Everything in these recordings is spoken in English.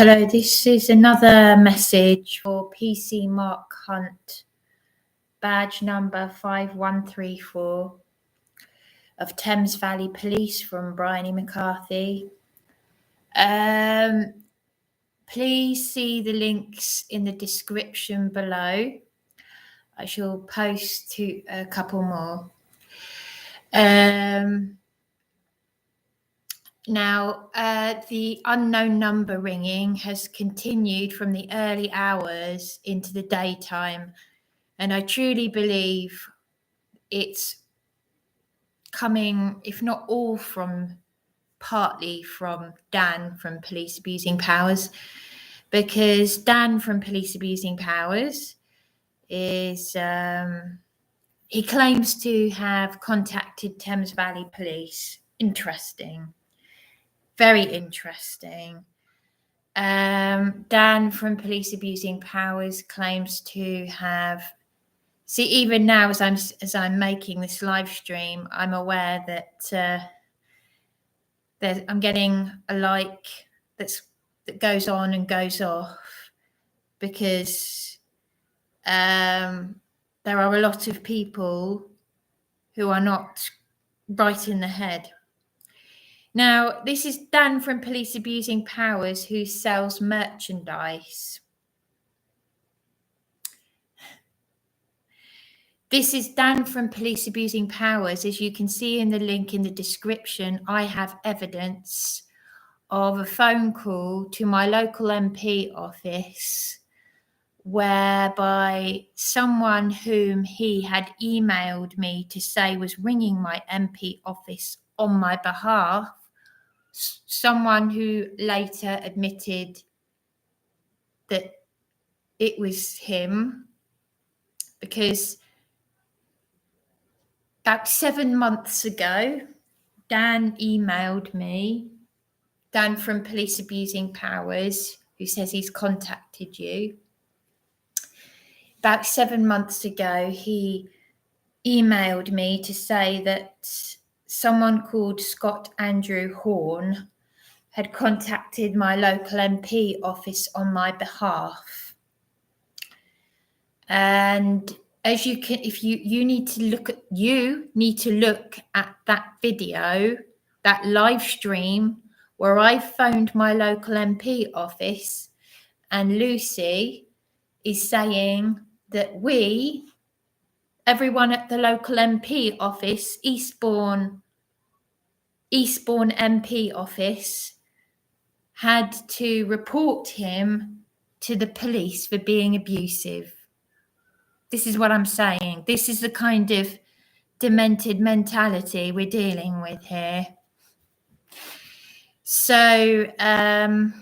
Hello, this is another message for PC Mark Hunt, badge number 5134 of Thames Valley Police from Bryony McCarthy. Please see the links in the description below. I shall post to a couple more. Now, the unknown number ringing has continued from the early hours into the daytime, and I truly believe it's coming, if not all, partly from Dan from Police Abusing Powers, because Dan from Police Abusing Powers is, he claims to have contacted Thames Valley Police. Interesting. Very interesting. Dan from Police Abusing Powers claims to have. See, even now, as I'm making this live stream, I'm aware that I'm getting a like that goes on and goes off because there are a lot of people who are not right in the head. Now, this is Dan from Police Abusing Powers who sells merchandise. This is Dan from Police Abusing Powers. As you can see in the link in the description, I have evidence of a phone call to my local MP office whereby someone whom he had emailed me to say was ringing my MP office on my behalf, someone who later admitted that it was him, because about 7 months ago, Dan emailed me, Dan from Police Abusing Powers, who says he's contacted you. About 7 months ago, he emailed me to say that someone called Scott Andrew Horn had contacted my local MP office on my behalf. And as you can, if you need to look at that video, that live stream where I phoned my local MP office, and Lucy is saying that everyone at the local MP office, Eastbourne MP office, had to report him to the police for being abusive. This is what I'm saying. This is the kind of demented mentality we're dealing with here. So, and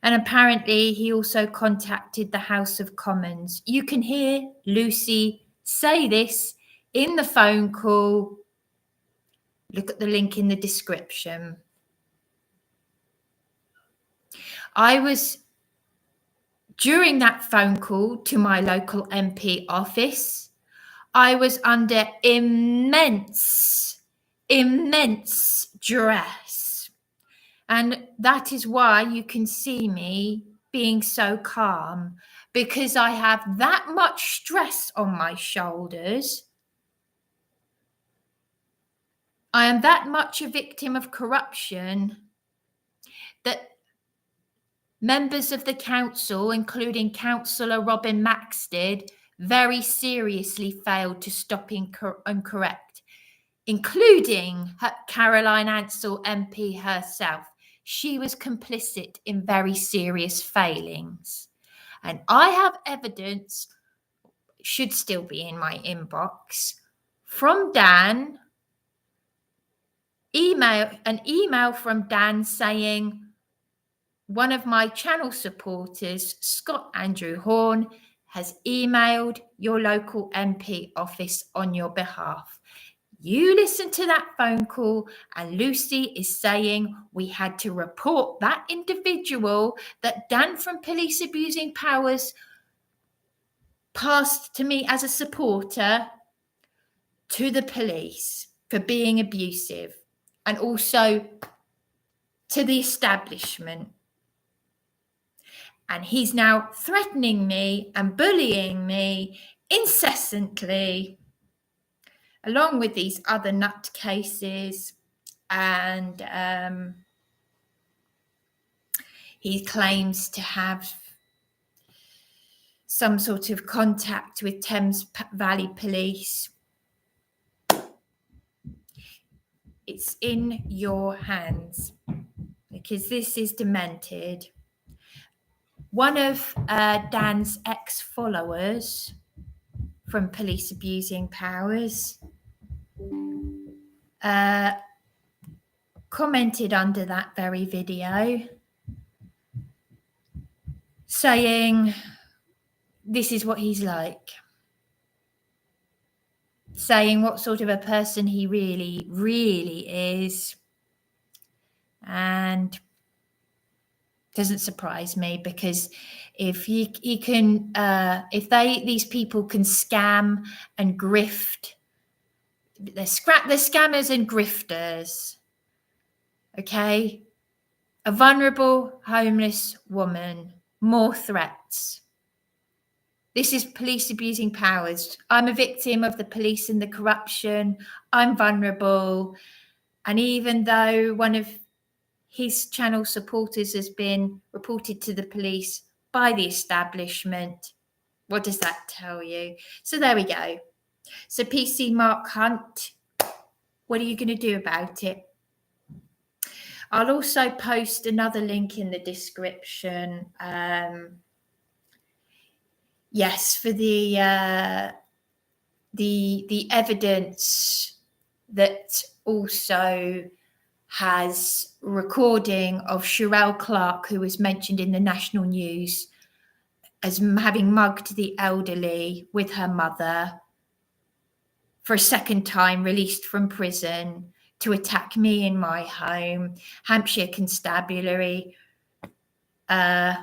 apparently he also contacted the House of Commons. You can hear Lucy say this in the phone call. Look at the link in the description. During that phone call to my local MP office, I was under immense duress. And that is why you can see me being so calm, because I have that much stress on my shoulders. I am that much a victim of corruption that members of the council, including Councillor Robin Maxted, very seriously failed to stop and correct, including Caroline Ansell MP herself. She was complicit in very serious failings. And I have evidence, should still be in my inbox, from Dan, an email from Dan saying, one of my channel supporters, Scott Andrew Horn, has emailed your local MP office on your behalf. You listen to that phone call, and Lucy is saying we had to report that individual that Dan from Police Abusing Powers passed to me as a supporter to the police for being abusive, and also to the establishment. And he's now threatening me and bullying me incessantly, along with these other nutcases. And he claims to have some sort of contact with Thames Valley Police. It's in your hands, because this is demented. One of Dan's ex-followers from Police Abusing Powers commented under that very video saying this is what he's like, saying what sort of a person he really, really is. And doesn't surprise me, because if these people can scam and grift, they're scammers and grifters. Okay, a vulnerable homeless woman, more threats. This is Police Abusing Powers. I'm a victim of the police and the corruption. I'm vulnerable. And even though one of his channel supporters has been reported to the police by the establishment, what does that tell you? So there we go. So PC Mark Hunt, what are you going to do about it? I'll also post another link in the description. Yes, for the evidence that also has recording of Cherrelle Clarke, who was mentioned in the national news as having mugged the elderly with her mother for a second time, released from prison to attack me in my home. Hampshire Constabulary. 2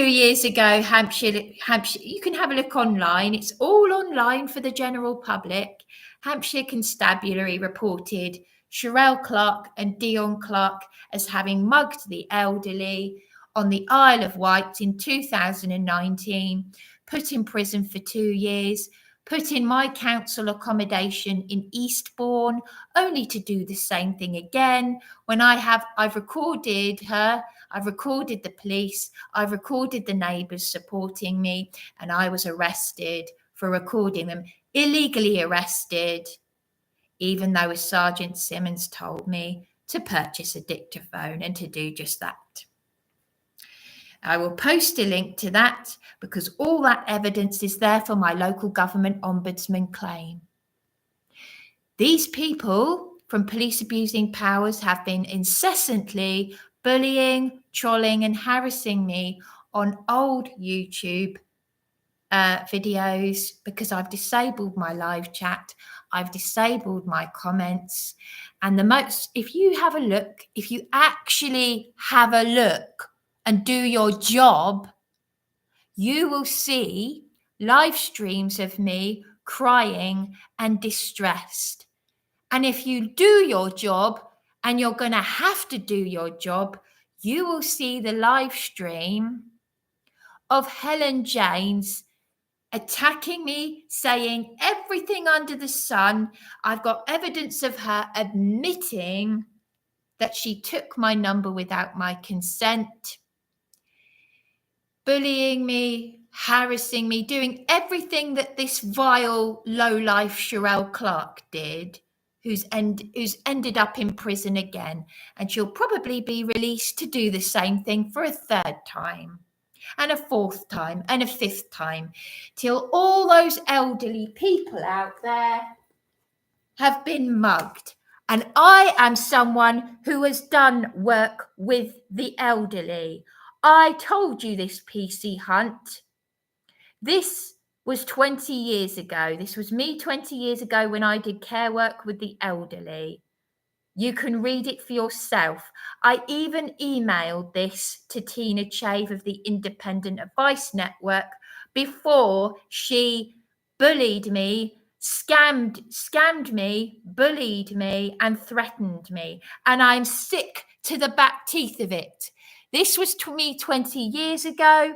years ago, Hampshire, you can have a look online. It's all online for the general public. Hampshire Constabulary reported Cherrelle Clarke and Dion Clarke as having mugged the elderly on the Isle of Wight in 2019, put in prison for 2 years, put in my council accommodation in Eastbourne, only to do the same thing again when I've recorded her, I've recorded the police, I've recorded the neighbours supporting me, and I was arrested for recording them, illegally arrested, even though as Sergeant Simmons told me to purchase a dictaphone and to do just that. I will post a link to that because all that evidence is there for my local government ombudsman claim. These people from Police Abusing Powers have been incessantly bullying, trolling and harassing me on old YouTube videos because I've disabled my live chat, I've disabled my comments, and if you actually have a look and do your job, you will see live streams of me crying and distressed. And if you do your job, and you're going to have to do your job, you will see the live stream of Helen Janes attacking me, saying everything under the sun. I've got evidence of her admitting that she took my number without my consent, bullying me, harassing me, doing everything that this vile, low-life Cherrelle Clarke did, who's ended up in prison again. And she'll probably be released to do the same thing for a third time, and a fourth time, and a fifth time, till all those elderly people out there have been mugged. And I am someone who has done work with the elderly. I told you this, PC Hunt. This was 20 years ago. This was me 20 years ago when I did care work with the elderly. You can read it for yourself. I even emailed this to Tina Chave of the Independent Advice Network before she bullied me, scammed me, bullied me, and threatened me. And I'm sick to the back teeth of it. This was me 20 years ago.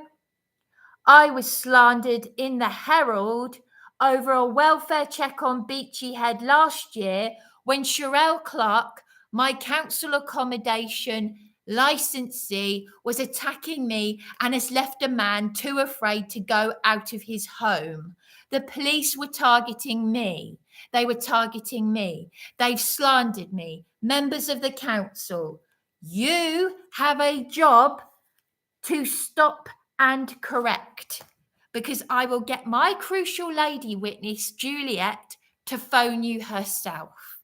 I was slandered in the Herald over a welfare check on Beachy Head last year when Cherrelle Clarke, my council accommodation licensee, was attacking me and has left a man too afraid to go out of his home. The police were targeting me. They were targeting me. They've slandered me. Members of the council, you have a job to stop and correct, because I will get my crucial lady witness, Juliet, to phone you herself.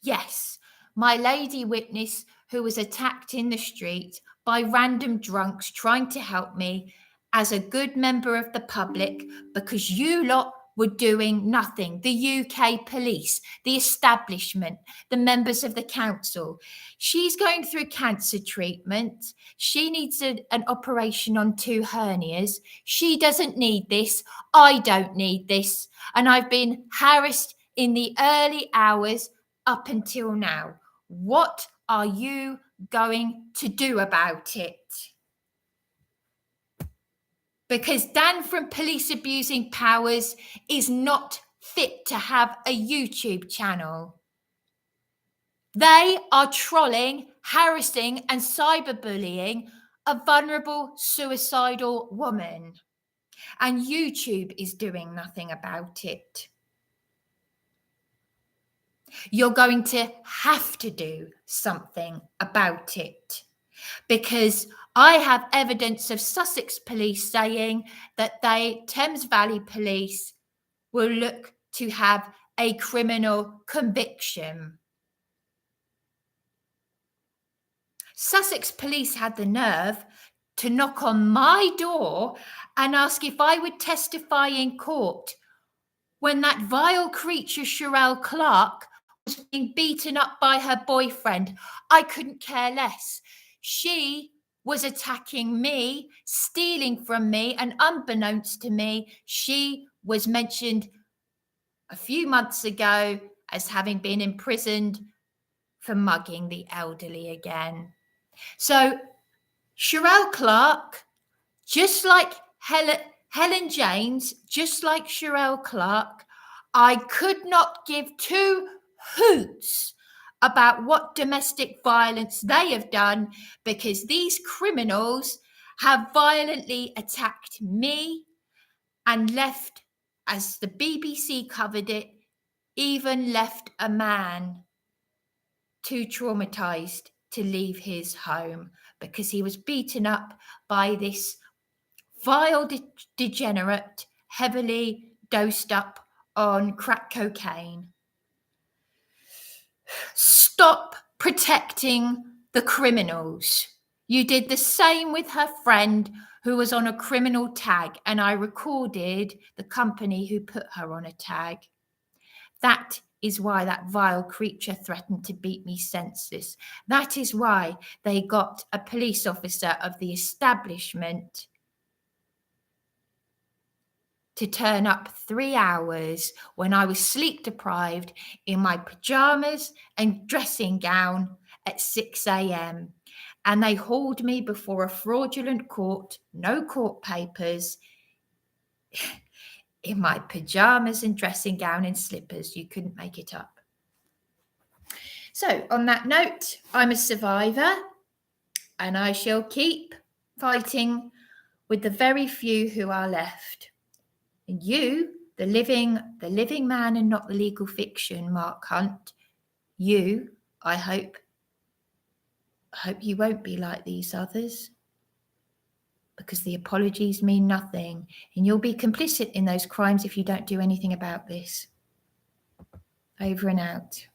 Yes, my lady witness who was attacked in the street by random drunks trying to help me as a good member of the public, because you lot were doing nothing. The UK police, the establishment, the members of the council. She's going through cancer treatment. She needs an operation on 2 hernias. She doesn't need this. I don't need this. And I've been harassed in the early hours up until now. What are you going to do about it? Because Dan from Police Abusing Powers is not fit to have a YouTube channel. They are trolling, harassing and cyberbullying a vulnerable suicidal woman. And YouTube is doing nothing about it. You're going to have to do something about it, because I have evidence of Sussex police saying that Thames Valley police will look to have a criminal conviction. Sussex police had the nerve to knock on my door and ask if I would testify in court when that vile creature Cherrelle Clarke was being beaten up by her boyfriend. I couldn't care less. She was attacking me, stealing from me, and unbeknownst to me, she was mentioned a few months ago as having been imprisoned for mugging the elderly again. So Cherrelle Clarke, just like Helen James, just like Cherrelle Clarke, I could not give 2 hoots about what domestic violence they have done, because these criminals have violently attacked me and left, as the BBC covered it, even left a man too traumatized to leave his home because he was beaten up by this vile degenerate, heavily dosed up on crack cocaine. Stop protecting the criminals. You did the same with her friend who was on a criminal tag, and I recorded the company who put her on a tag. That is why that vile creature threatened to beat me senseless. That is why they got a police officer of the establishment to turn up 3 hours when I was sleep deprived in my pajamas and dressing gown at 6 a.m. And they hauled me before a fraudulent court, no court papers, in my pajamas and dressing gown and slippers. You couldn't make it up. So on that note, I'm a survivor, and I shall keep fighting with the very few who are left. And you, the living man and not the legal fiction, Mark Hunt, you, I hope you won't be like these others, because the apologies mean nothing, and you'll be complicit in those crimes if you don't do anything about this. Over and out.